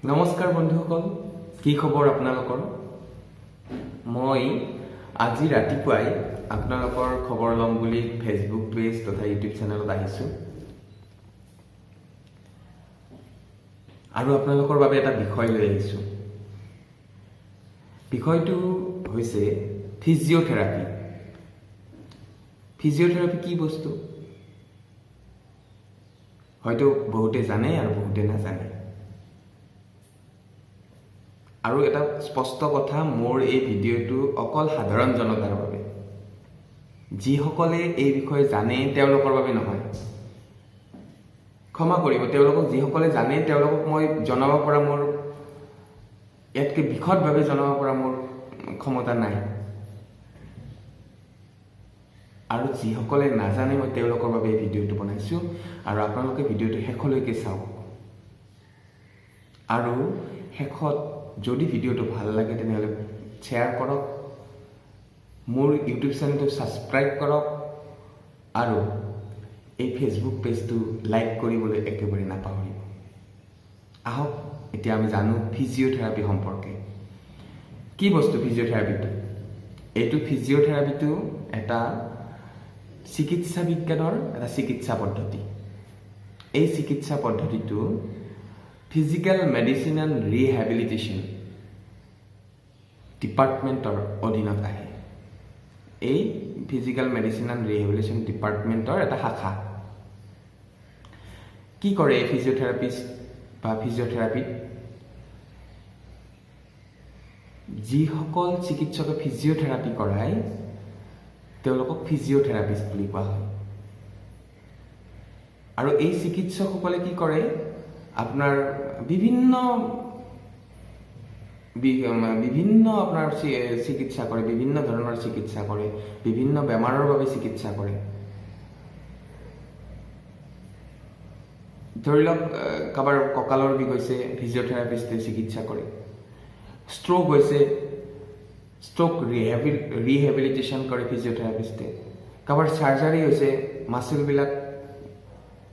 নমস্কাৰ বন্ধুসকল, কি খবৰ আপোনালোকৰ? মই আজি ৰাতিপুৱাই আপোনালোকৰ খবৰ ল'ম বুলি ফেচবুক পেজ তথা ইউটিউব চেনেলত আহিছোঁ আৰু আপোনালোকৰ বাবে এটা বিষয় লৈ আহিছোঁ। বিষয়টো হৈছে ফিজিঅথেৰাপি। ফিজিঅথেৰাপি কি বস্তু হয়তো বহুতে জানে আৰু বহুতে নাজানে। আৰু এটা স্পষ্ট কথা, মোৰ এই ভিডিঅ'টো অকল সাধাৰণ জনতাৰ বাবে। যিসকলে এই বিষয়ে জানে তেওঁলোকৰ বাবে নহয়। ক্ষমা কৰিব, তেওঁলোকক যিসকলে জানে তেওঁলোকক মই জনাব পৰা মোৰ ইয়াতকৈ বিশদভাৱে জনাব পৰা মোৰ ক্ষমতা নাই। আৰু যিসকলে নাজানে মই তেওঁলোকৰ বাবে এই ভিডিঅ'টো বনাইছোঁ আৰু আপোনালোকে ভিডিঅ'টো শেষলৈকে চাওক। আৰু শেষত যদি ভিডিঅ'টো ভাল লাগে তেনেহ'লে শ্বেয়াৰ কৰক, মোৰ ইউটিউব চেনেলটো ছাবস্ক্ৰাইব কৰক আৰু এই ফেচবুক পেজটো লাইক কৰিবলৈ একেবাৰে নাপাহৰিব। আহক এতিয়া আমি জানো ফিজিঅথেৰাপি সম্পৰ্কে। কি বস্তু ফিজিঅথেৰাপিটো? এইটো ফিজিঅথেৰাপিটো এটা চিকিৎসা বিজ্ঞানৰ এটা চিকিৎসা পদ্ধতি। এই চিকিৎসা পদ্ধতিটো ফিজিকেল মেডিচিন এণ্ড ৰিহেবিলিটেশ্যন ডিপাৰ্টমেণ্টৰ অধীনত আহে। এই ফিজিকেল মেডিচিন এণ্ড ৰিহেবিলিটেশ্যন ডিপাৰ্টমেণ্টৰ এটা শাখা। কি কৰে এই ফিজিঅথেৰাপিষ্ট বা ফিজিঅথেৰাপিত? যিসকল চিকিৎসকে ফিজিঅথেৰাপি কৰায় তেওঁলোকক ফিজিঅথেৰাপিষ্ট বুলি কোৱা হয়। আৰু এই চিকিৎসকসকলে কি কৰে? আপোনাৰ বিভিন্ন আপোনাৰ চিকিৎসা কৰে, বিভিন্ন ধৰণৰ চিকিৎসা কৰে, বিভিন্ন বেমাৰৰ বাবে চিকিৎসা কৰে। ধৰি লওক কাৰোবাৰ কঁকালৰ বিষ হৈছে, ফিজিঅথেৰাপিষ্টে চিকিৎসা কৰে। ষ্ট্ৰোক হৈছে, ষ্ট্ৰোক ৰিহেবিলিটেশ্যন কৰে ফিজিঅথেৰাপিষ্টে। কাৰোবাৰ চাৰ্জাৰী হৈছে,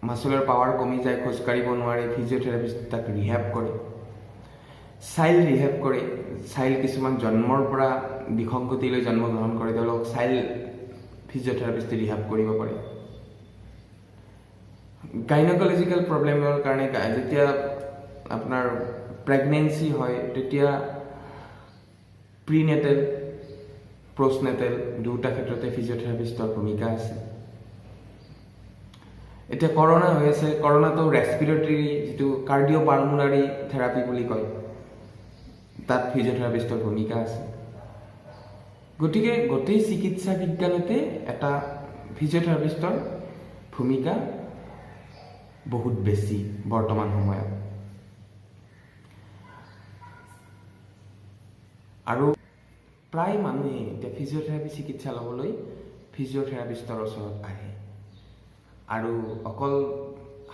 মাচুলৰ পাৱাৰ কমি যায়, খোজকাঢ়িব নোৱাৰে, ফিজিঅথেৰাপিষ্ট তাক ৰিহেব কৰে। চাইল্ড ৰিহেব কৰে। চাইল্ড কিছুমান জন্মৰ পৰা বিসংগতিলৈ জন্মগ্ৰহণ কৰে, তেওঁলোকক চাইল্ড ফিজিঅথেৰাপিষ্টে ৰিহেব কৰিব পাৰে। গাইনকলজিকেল প্ৰব্লেমৰ কাৰণে যেতিয়া আপোনাৰ প্ৰেগনেঞ্চি হয় তেতিয়া প্ৰিনেটেল, পষ্টনেটেল দুটা ক্ষেত্ৰতে ফিজিঅথেৰাপিষ্টৰ ভূমিকা আছে। এতিয়া কৰোণা হৈ আছে, কৰোণাটো ৰেছপিৰেটৰী যিটো কাৰ্ডিঅ'পালমোনাৰী থেৰাপি বুলি কয়, তাত ফিজিঅথেৰাপিষ্টৰ ভূমিকা আছে। গতিকে গোটেই চিকিৎসা বিজ্ঞানতে এটা ফিজিঅথেৰাপিষ্টৰ ভূমিকা বহুত বেছি বৰ্তমান সময়ত। আৰু প্ৰায় মানুহে এতিয়া ফিজিঅথেৰাপি চিকিৎসা ল'বলৈ ফিজিঅথেৰাপিষ্টৰ ওচৰত আহে। আৰু অকল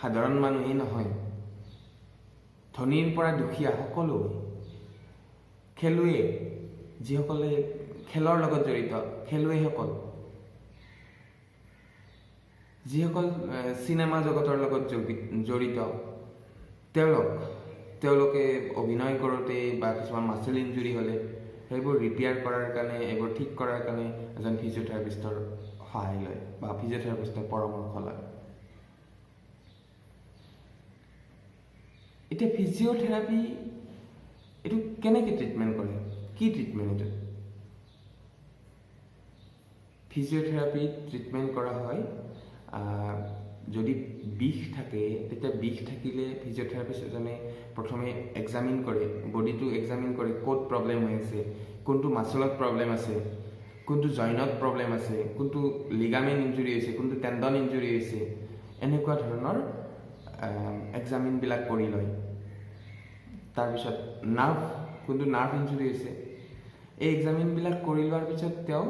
সাধাৰণ মানুহেই নহয়, ধনীৰ পৰা দুখীয়া সকলো খেলুৱৈ, যিসকলে খেলৰ লগত জড়িত, খেলুৱৈসকল, যিসকল চিনেমা জগতৰ লগত জড়িত, তেওঁলোকে অভিনয় কৰোঁতে বা কিছুমান মাচল ইঞ্জুৰি হ'লে সেইবোৰ ৰিপেয়াৰ কৰাৰ কাৰণে, এইবোৰ ঠিক কৰাৰ কাৰণে এজন ফিজিঅথেৰাপিষ্টৰ সহায় লয় বা ফিজিঅথেৰাপিষ্টৰ পৰামৰ্শ লয়। এতিয়া ফিজিঅথেৰাপি এইটো কেনেকৈ ট্ৰিটমেণ্ট কৰে? কি ট্ৰিটমেণ্ট এইটো? ফিজিঅথেৰাপিত ট্ৰিটমেণ্ট কৰা হয়, যদি বিষ থাকে তেতিয়া বিষ থাকিলে ফিজিঅথেৰাপিষ্ট এজনে প্ৰথমে এক্সামিন কৰে, বডিটো এক্সামিন কৰে, ক'ত প্ৰব্লেম হৈ আছে, কোনটো মাচলত প্ৰব্লেম আছে, কোনটো জইনত প্ৰব্লেম আছে, কোনটো লিগামেণ্ট ইঞ্জুৰি হৈছে, কোনটো টেণ্ডন ইঞ্জুৰি হৈছে, এনেকুৱা ধৰণৰ এক্সামিনবিলাক কৰি লয়। তাৰপিছত কোনটো নাৰ্ভ ইঞ্জুৰি হৈছে, এই এক্সামিনবিলাক কৰি লোৱাৰ পিছত তেওঁ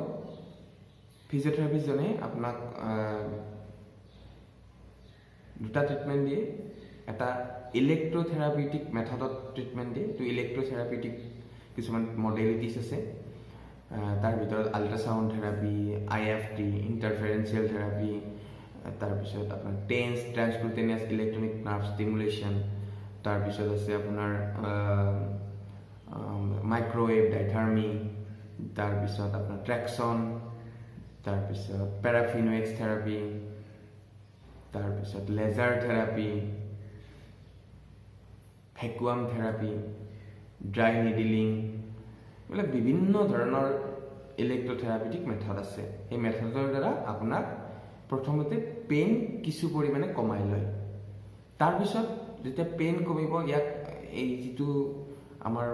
ফিজিঅথেৰাপিষ্টজনে আপোনাক দুটা ট্ৰিটমেণ্ট দিয়ে। এটা ইলেক্ট্ৰথেৰাপিউটিক মেথডত ট্ৰিটমেণ্ট দিয়ে। তো ইলেক্ট্ৰথেৰাপিউটিক কিছুমান মডেলিটিছ আছে, তাৰ ভিতৰত আল্ট্ৰাচাউণ্ড থেৰাপি, IFT, ইণ্টাৰফেৰেঞ্চিয়েল থেৰাপি, তাৰপিছত আপোনাৰ ট্ৰান্সকুটেনিয়াছ ইলেক্ট্ৰনিক নাৰ্ভ ষ্টিমুলেশ্যন, তাৰপিছত আছে আপোনাৰ মাইক্ৰৱেভ ডাইথাৰ্মি, তাৰপিছত আপোনাৰ ট্ৰেকশ্যন, তাৰপিছত পেৰাফিনৱেক্স থেৰাপি, তাৰপিছত laser therapy, vacuum therapy, dry needling, এইবিলাক বিভিন্ন ধৰণৰ ইলেক্ট্ৰথেৰাপিউটিক মেথড আছে। এই মেথডৰ দ্বাৰা আপোনাক প্ৰথমতে পেইন কিছু পৰিমাণে কমাই লয়। তাৰপিছত যেতিয়া পেইন কমিব, ইয়াক এই যিটো আমাৰ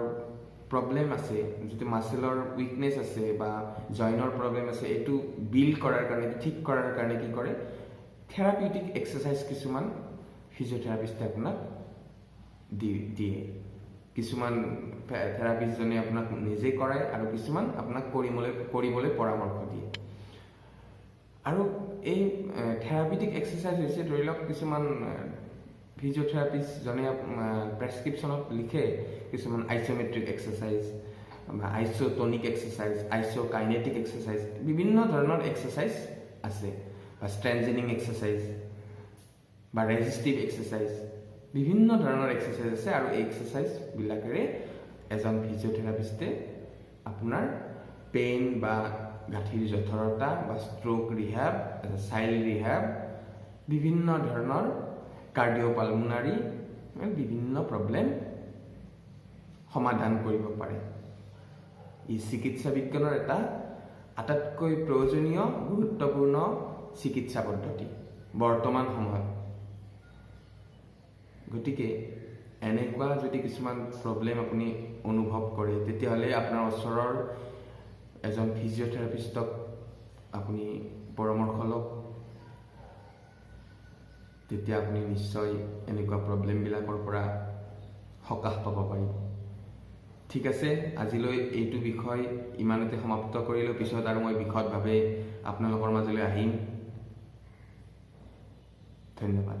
প্ৰব্লেম আছে, যিটো মাছেলৰ উইকনেছ আছে বা জইনৰ প্ৰব্লেম আছে, এইটো বিল্ড কৰাৰ কাৰণে, ঠিক কৰাৰ কাৰণে কি কৰে, থেৰাপিউটিক এক্সাৰচাইজ কিছুমান ফিজিঅ'থেৰাপিষ্টে আপোনাক দিয়ে। কিছুমান থেৰাপিষ্টজনে আপোনাক নিজে কৰায় আৰু কিছুমান আপোনাক কৰিবলৈ পৰামৰ্শ দিয়ে। আৰু এই থেৰাপিউটিক এক্সাৰচাইজ হৈছে, ধৰি লওক কিছুমান ফিজিঅ'থেৰাপিষ্টজনে প্ৰেছক্ৰিপশ্যনত লিখে কিছুমান আইচ'মেট্ৰিক এক্সাৰচাইজ বা আইচ'টনিক এক্সাৰচাইজ, আইচ'কাইনেটিক এক্সাৰচাইজ, বিভিন্ন ধৰণৰ এক্সাৰচাইজ আছে, বা ষ্ট্ৰেঞ্জেনিং এক্সাৰচাইজ বা ৰেজিষ্টিভ এক্সাৰচাইজ, বিভিন্ন ধৰণৰ এক্সাৰচাইজ আছে। আৰু এই এক্সাৰচাইজবিলাকেৰে এজন ফিজিঅ'থেৰাপিষ্টে আপোনাৰ পেইন বা গাঁঠিৰ জঠৰতা বা ষ্ট্ৰোক ৰিহেব, চাইল্ড ৰিহেব, বিভিন্ন ধৰণৰ কাৰ্ডিঅ'পালমোনাৰী, বিভিন্ন প্ৰব্লেম সমাধান কৰিব পাৰে। ই চিকিৎসা বিজ্ঞানৰ এটা আটাইতকৈ প্ৰয়োজনীয় গুৰুত্বপূৰ্ণ চিকিৎসা পদ্ধতি বৰ্তমান সময়ত। গতিকে এনেকুৱা যদি কিছুমান প্ৰব্লেম আপুনি অনুভৱ কৰে, তেতিয়াহ'লে আপোনাৰ ওচৰৰ এজন ফিজিঅ'থেৰাপিষ্টক আপুনি পৰামৰ্শ লওক। তেতিয়া আপুনি নিশ্চয় এনেকুৱা প্ৰব্লেমবিলাকৰ পৰা সকাহ পাব পাৰিব। ঠিক আছে, আজিলৈ এইটো বিষয় ইমানতে সমাপ্ত কৰিলোঁ। পিছত আৰু মই বিশদভাৱে আপোনালোকৰ মাজলৈ আহিম। ধন্যবাদ।